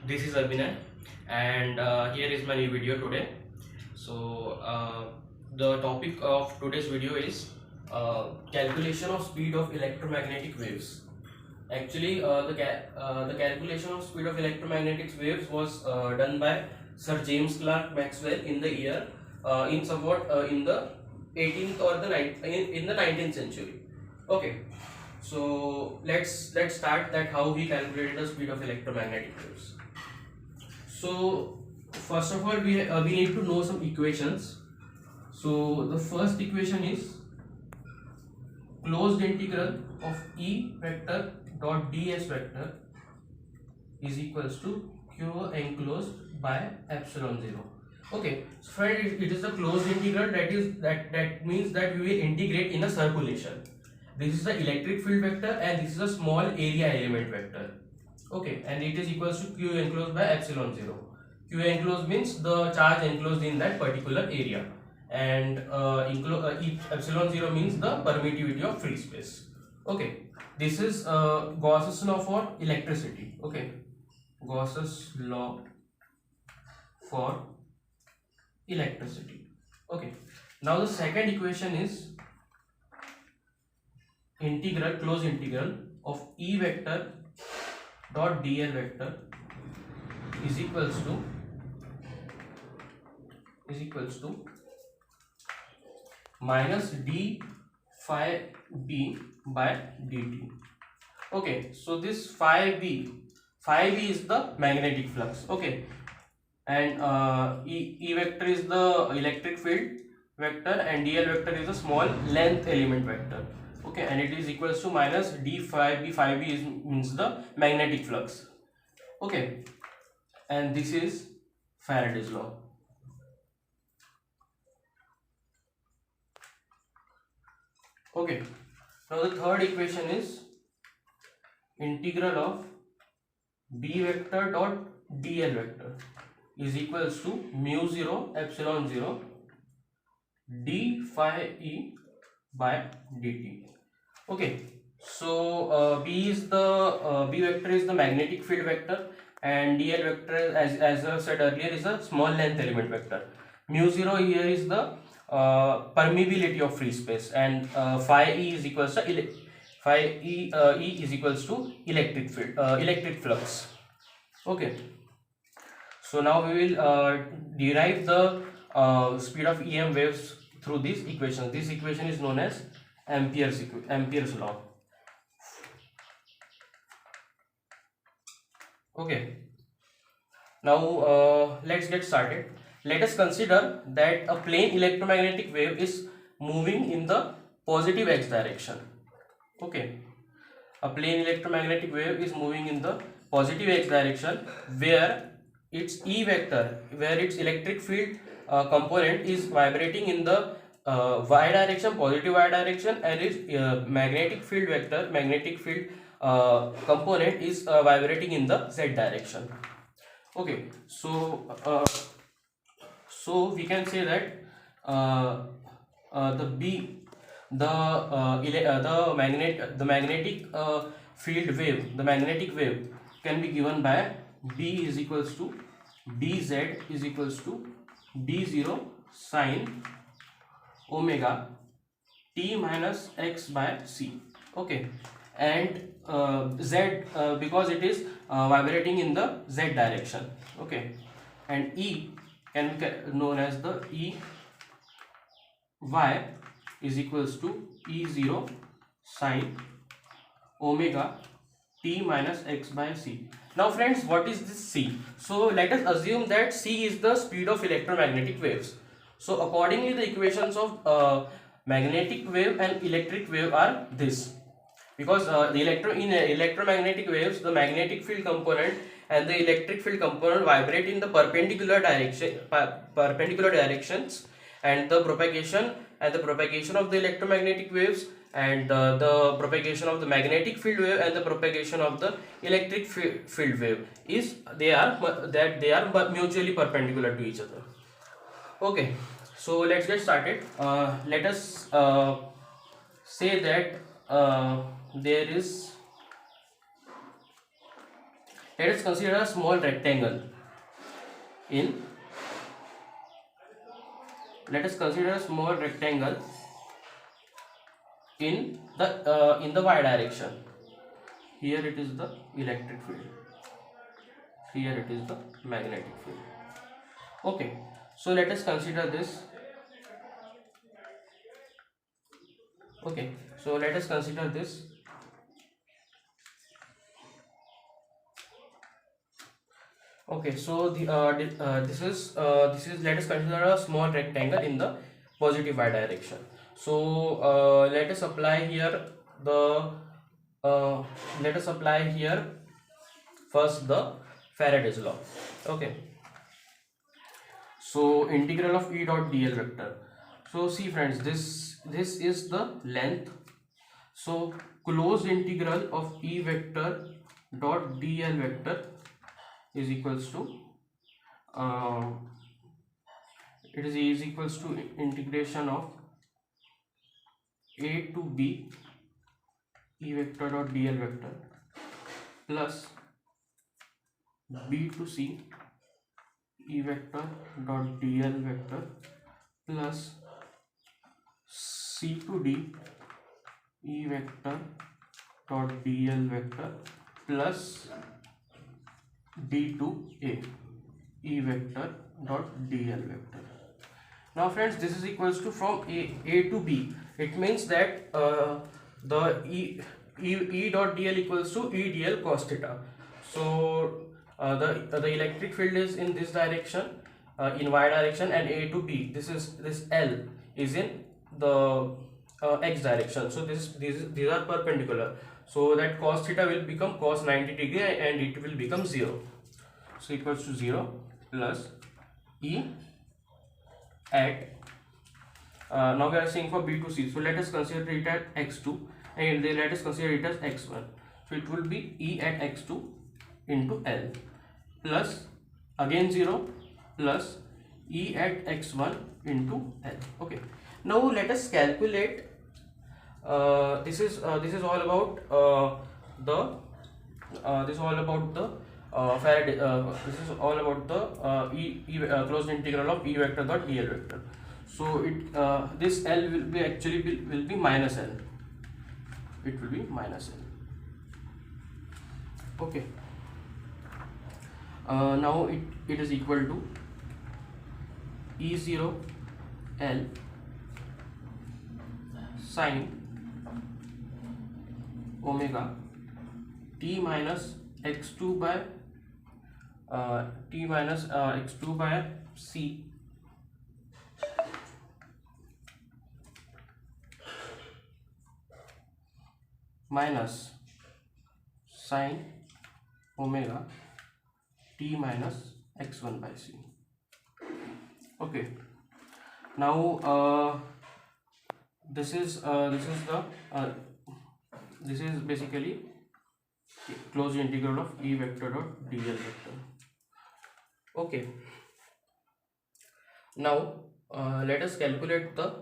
This is Abhinay, and here is my new video today. The topic of today's video is calculation of speed of electromagnetic waves. Actually, the calculation of speed of electromagnetic waves was done by Sir James Clerk Maxwell in the year in the 18th or in the 19th century. Okay, so let's start that how he calculated the speed of electromagnetic waves. So first of all, we need to know some equations. So the first equation is closed integral of E vector dot ds vector is equals to q enclosed by epsilon 0. Okay, so friend, it is the closed integral, that means that we will integrate in a circulation. This is the electric field vector and this is a small area element vector. Okay, and it is equals to q enclosed by epsilon 0. Q enclosed means the charge enclosed in that particular area, and epsilon 0 means the permittivity of free space. Okay, this is Gauss's law for electricity. Okay, Gauss's law for electricity. Okay, now the second equation is closed integral of E vector dot dl vector is equals to minus d phi b by dt. Okay, so this phi b is the magnetic flux. Okay, and E vector is the electric field vector and dl vector is the small length element vector. Okay, and it is equals to minus d phi b. Phi b means the magnetic flux. Okay, and this is Faraday's law. Okay, now the third equation is integral of B vector dot dl vector is equals to mu 0 epsilon 0 d phi e by dt. Okay, so B vector is the magnetic field vector and dl vector, as I said earlier, is a small length element vector. Mu 0 here is the permeability of free space, and phi e is equals to electric field, electric flux. Okay, so now we will derive the speed of EM waves through this equation. This equation is known as Ampere's law. Okay, now let's get started. Let us consider that a plane electromagnetic wave is moving in the positive x direction. Okay, a plane electromagnetic wave is moving in the positive x direction where its E vector, where its electric field component is vibrating in the y direction, positive y direction, and its magnetic field component is vibrating in the z direction. Okay, so we can say that the magnetic wave can be given by B is equals to dz is equals to d0 sine omega t minus x by c. Okay, and z, because it is vibrating in the z direction. Okay, and E can be known as the E y is equals to E0 sine omega t minus x by c. Now friends, what is this c? So let us assume that c is the speed of electromagnetic waves. So accordingly, the equations of magnetic wave and electric wave are this, because in electromagnetic waves, the magnetic field component and the electric field component vibrate in the perpendicular directions, and the propagation of the electromagnetic waves and the propagation of the magnetic field wave and the propagation of the electric field wave is they are mutually perpendicular to each other. Okay, so let's get started. Let us say that there is Let us consider a small rectangle in let us consider a small rectangle in the y direction. Here it is the electric field, here it is the magnetic field. Okay, so let us consider this. Okay, so let us consider this. Okay, so this is let us consider a small rectangle in the positive y direction. So let us apply here the uh, let us apply here first the Faraday's law. Okay, so integral of E dot dl vector. So see friends, this is the length. So closed integral of E vector dot dl vector is equals to uh, it is equals to integration of a to b E vector dot dl vector plus b to c E vector dot dl vector plus c to d E vector dot dl vector plus d to a E vector dot dl vector. Now friends, this is equals to from a to b. It means that the e dot dl equals to e dl cos theta. So the electric field is in this direction, in y direction, and a to b, this L is in the x direction. So these are perpendicular, so that cos theta will become cos 90 degree and it will become 0. So equals to 0 plus e at now we are seeing for b to c. So let us consider it at x2 and then let us consider it as x1. So it will be e at x2 into L plus again 0 plus e at x1 into L. Okay, now let us calculate. This is all about the this is all about the Faraday. This is all about the closed integral of E vector dot dl vector. So it this L will be actually will be minus L. It will be minus L. Okay. Now it is equal to E0 L sine omega t minus x2 by x2 by c minus sine omega t minus x1 by c. Okay, now this is basically closed integral of E vector dot dl vector. Okay, now let us calculate the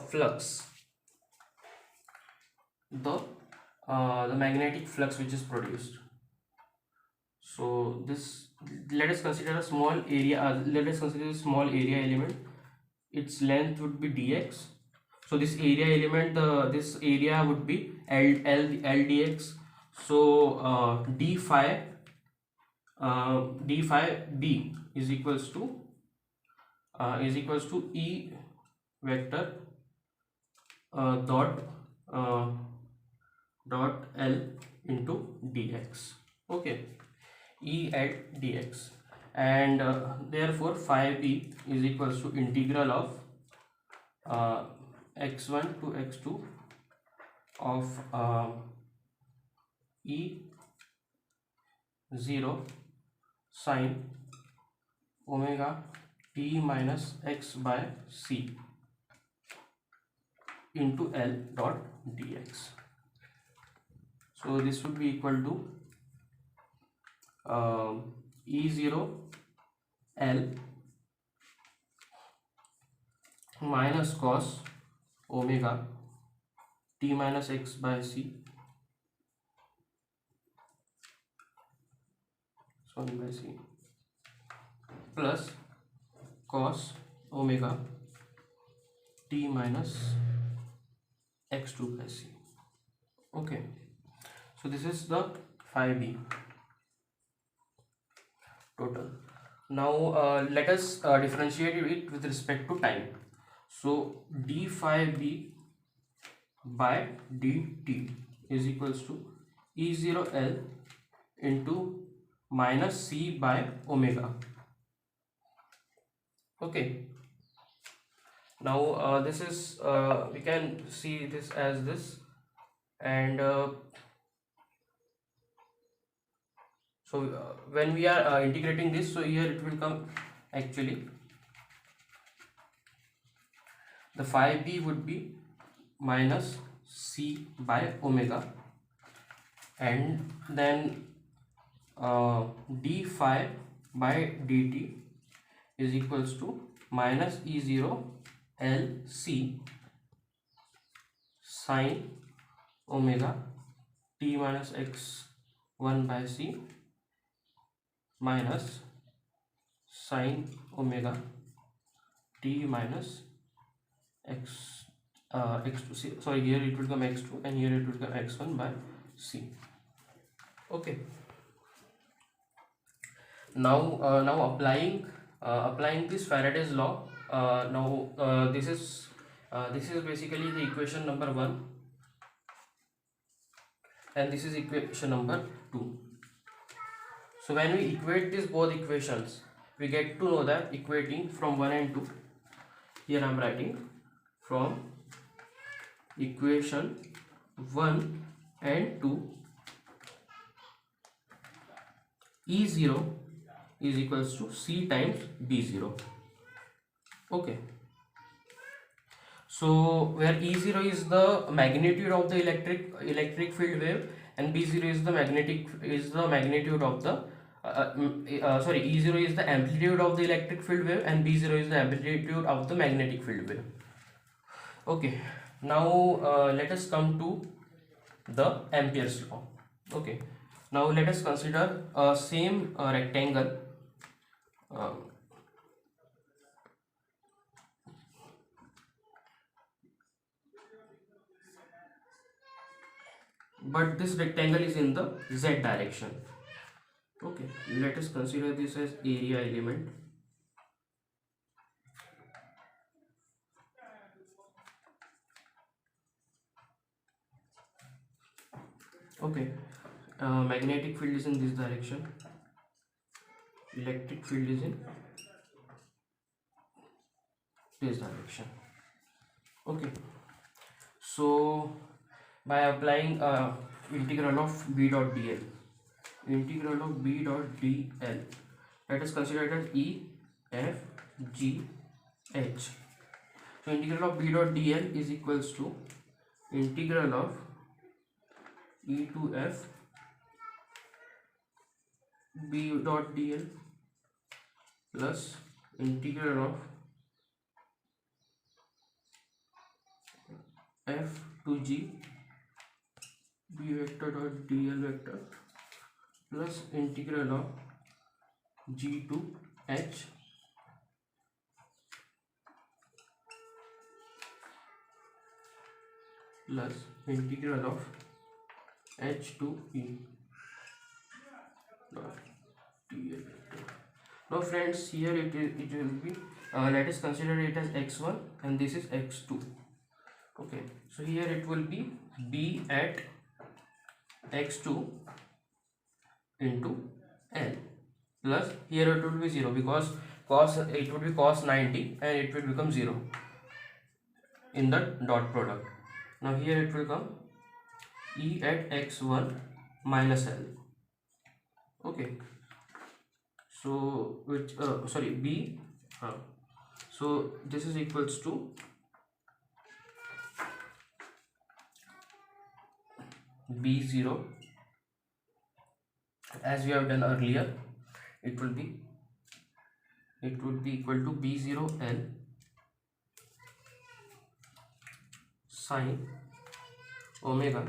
flux, the magnetic flux which is produced. So this, let us consider a small area. Let us consider a small area element. Its length would be dx. So this area element, this area would be L dx. So d phi b is equals to E vector dot L into dx. Okay, E at dx, and therefore phi b is equals to integral of x1 to x2 of E0 sine omega t minus x by c into L dot dx. So this would be equal to E0 L minus cos omega t minus x by c x1 by c plus cos omega t minus x2 by c. Okay, so this is the phi b total. Now let us differentiate it with respect to time. So d phi b by dt is equals to E0L into minus c by omega. Okay, now this is we can see this as this, and so when we are integrating this, so here it will come actually the phi b would be minus c by omega, and then d phi by dt is equals to minus E0 L c sine omega t minus x1 by c minus sine omega t minus x2, sorry, here it will come x2 and here it will come x1 by c. Okay, now applying this Faraday's law. This is basically the equation number 1, and this is equation number 2. So when we equate these both equations, we get to know that equating from 1 and 2, here I am writing from equation 1 and 2, E0 is equals to C times B0. Okay, so where E0 is the magnitude of the electric field wave and B0 is the magnitude of the E0 is the amplitude of the electric field wave and B0 is the amplitude of the magnetic field wave. Okay, now let us come to the Ampere's law. Okay, now let us consider a same rectangle. But this rectangle is in the z direction. Okay, let us consider this as area element. Okay, magnetic field is in this direction, electric field is in this direction. Okay, so by applying integral of b dot dl, let us consider it as E, F, G, H. So integral of b dot dl is equals to integral of E to F b dot dl plus integral of F to G b vector dot dl vector plus integral of G to H plus integral of H to E dot dl vector. Now friends, here it will be let us consider it as x1 and this is x2. Okay, so here it will be b at x2 into L plus here it will be 0 because it would be cos 90 and it will become 0 in the dot product. Now here it will come E at x1 minus L. Okay, so which b so this is equals to b0 as we have done earlier. It would be equal to b0L sine omega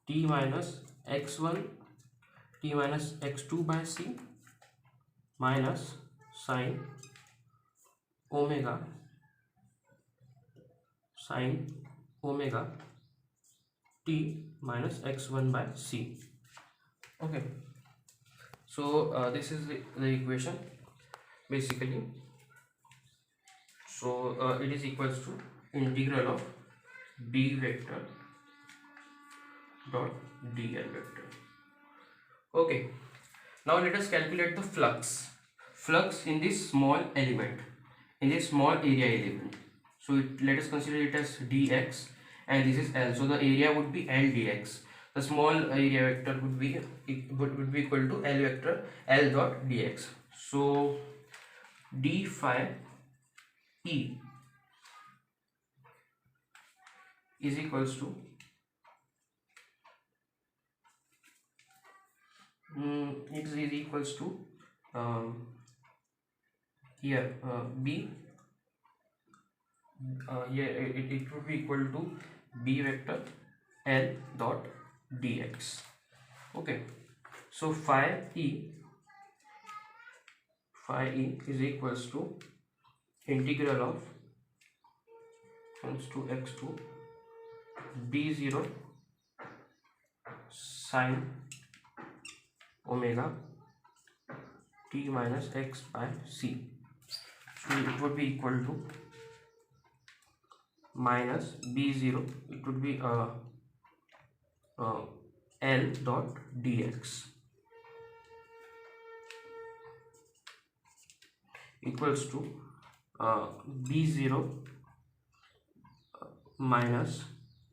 t minus x1 t minus x2 by c minus sine omega t minus x1 by c. Okay, so this is the equation basically. So it is equals to integral of b vector dot dl vector. Okay, now let us calculate the flux in this small element, in this small area element. So let us consider it as dx, and this is L, so the area would be L dx. The small area vector would be equal to L vector L dot dx. So d phi e is equals to it is equals to here b it would be equal to b vector L dot dx. Okay, so phi e is equals to integral of x to x2 b0 sine omega t minus x by c. So it would be equal to minus b0, it would be L dot dx equals to b0 minus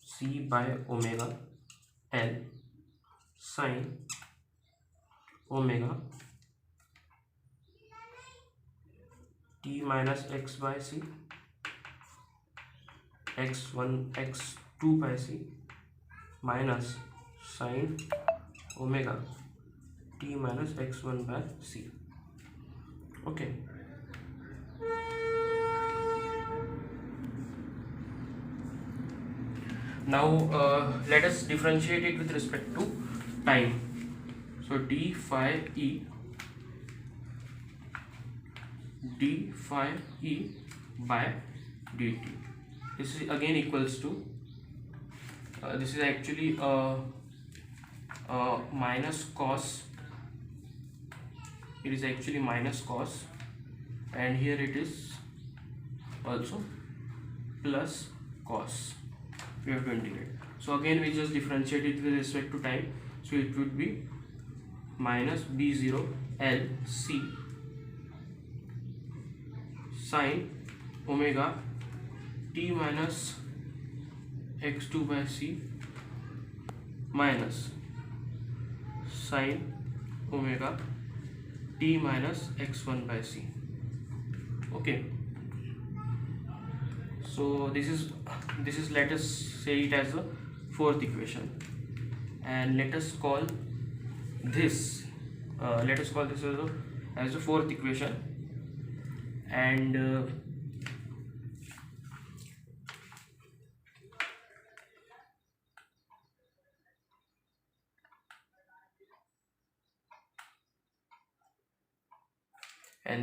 c by omega L sine omega t minus x by c x1 x2 by c minus sine omega t minus x1 by c. Okay, now let us differentiate it with respect to time. So d phi e by dt, this is again equals to this is actually minus cos, it is actually minus cos, and here it is also plus cos. We have to integrate. So again we just differentiate it with respect to time. So it would be minus b0 L c sine omega t minus x2 by c minus sine omega t minus x1 by c. Okay, so this is let us say it as a fourth equation, and let us call this as a fourth equation, and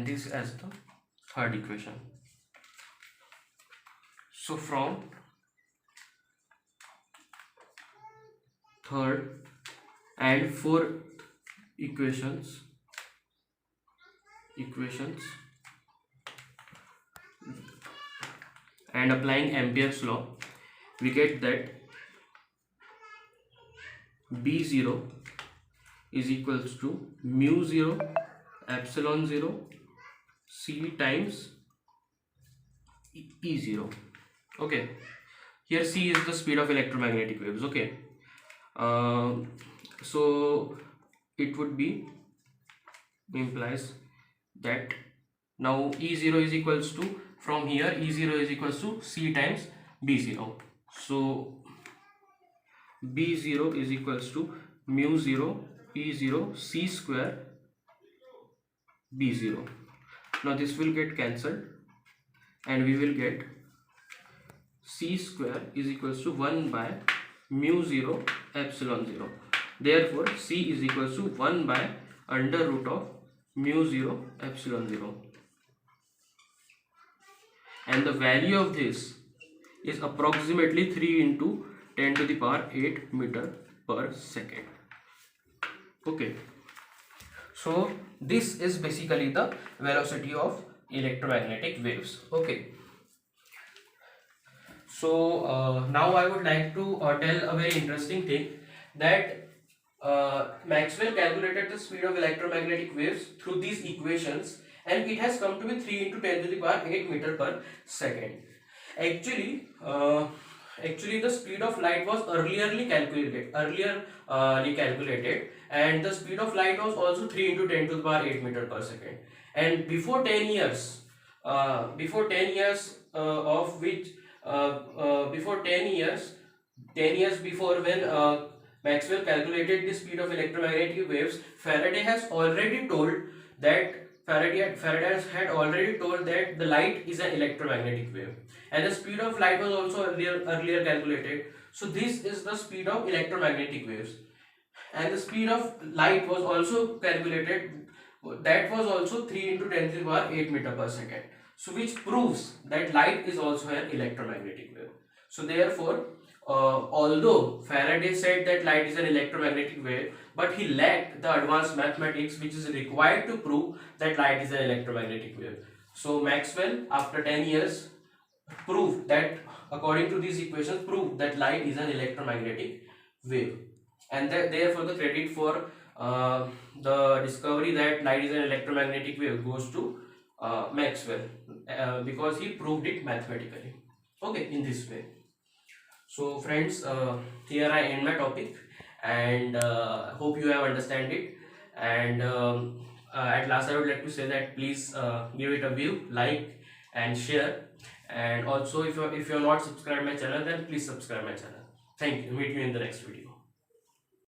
this as the third equation. So from third and fourth equations and applying Ampere's law, we get that b0 is equals to mu 0 epsilon 0 c times e0. Okay, here c is the speed of electromagnetic waves. Okay, so it would be implies that now e0 is equals to, from here e0 is equals to c times b0. So b0 is equals to mu 0 e0 c square b0. Now this will get cancelled and we will get c square is equals to 1 by mu 0 epsilon 0. Therefore C is equals to 1 by under root of mu 0 epsilon 0, and the value of this is approximately 3 into 10 to the power 8 meter per second. Okay, so this is basically the velocity of electromagnetic waves. Okay, so now I would like to tell a very interesting thing, that Maxwell calculated the speed of electromagnetic waves through these equations, and it has come to be 3 into 10 to the power 8 meter per second. Actually the speed of light was earlierly calculated, and the speed of light was also 3 into 10 to the power 8 meter per second. And before 10 years, of which before 10 years before, when Maxwell calculated the speed of electromagnetic waves, Faraday had already told that the light is an electromagnetic wave, and the speed of light was also earlier calculated. So this is the speed of electromagnetic waves, and the speed of light was also calculated. That was also 3 into 10 to the power 8 meter per second. So which proves that light is also an electromagnetic wave. So therefore, although Faraday said that light is an electromagnetic wave, but he lacked the advanced mathematics which is required to prove that light is an electromagnetic wave. So Maxwell, after 10 years, proved that, according to these equations, proved that light is an electromagnetic wave, and therefore the credit for the discovery that light is an electromagnetic wave goes to Maxwell, because he proved it mathematically. Okay, in this way. So friends, here I end my topic, and hope you have understand it. And at last I would like to say that please give it a view, like and share, and also if you're not subscribed my channel, then please subscribe my channel. Thank you. Meet you in the next video.